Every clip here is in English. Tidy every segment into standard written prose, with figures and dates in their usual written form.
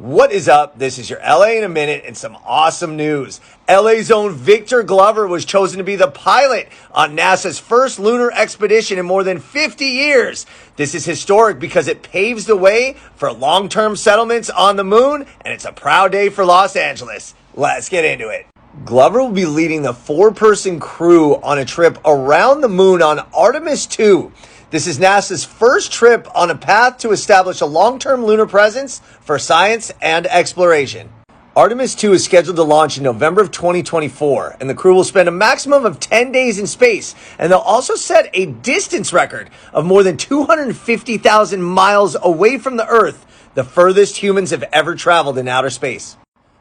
What is up? This is your LA in a minute and some awesome news. LA's own Victor Glover was chosen to be the pilot on NASA's first lunar expedition in more than 50 years. This is historic because it paves the way for long-term settlements on the moon, and it's a proud day for Los Angeles. Let's get into it. Glover will be leading the 4-person crew on a trip around the moon on Artemis 2. This is NASA's first trip on a path to establish a long-term lunar presence for science and exploration. Artemis 2 is scheduled to launch in November of 2024, and the crew will spend a maximum of 10 days in space, and they'll also set a distance record of more than 250,000 miles away from the Earth, the furthest humans have ever traveled in outer space.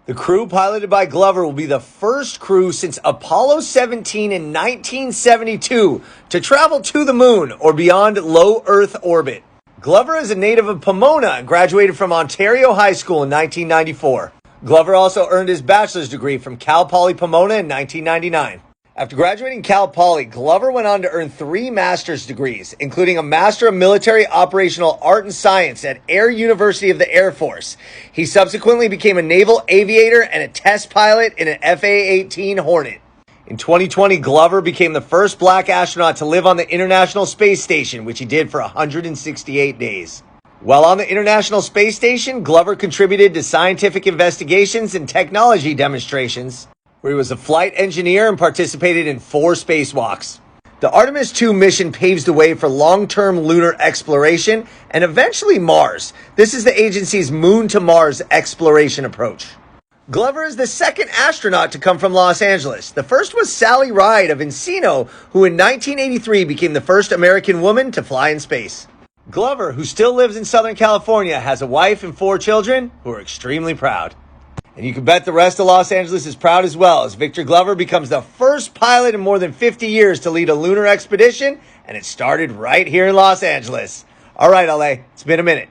The crew piloted by Glover will be the first crew since Apollo 17 in 1972 to travel to the moon or beyond low Earth orbit. Glover is a native of Pomona and graduated from Ontario High School in 1994. Glover also earned his bachelor's degree from Cal Poly Pomona in 1999. After graduating Cal Poly, Glover went on to earn 3 master's degrees, including a Master of Military Operational Art and Science at Air University of the Air Force. He subsequently became a naval aviator and a test pilot in an FA-18 Hornet. In 2020, Glover became the first black astronaut to live on the International Space Station, which he did for 168 days. While on the International Space Station, Glover contributed to scientific investigations and technology demonstrations, where he was a flight engineer and participated in 4 spacewalks. The Artemis 2 mission paves the way for long-term lunar exploration and eventually Mars. This is the agency's moon-to-Mars exploration approach. Glover is the second astronaut to come from Los Angeles. The first was Sally Ride of Encino, who in 1983 became the first American woman to fly in space. Glover, who still lives in Southern California, has a wife and 4 children who are extremely proud. And you can bet the rest of Los Angeles is proud as well, as Victor Glover becomes the first pilot in more than 50 years to lead a lunar expedition, and it started right here in Los Angeles. All right, LA, it's been a minute.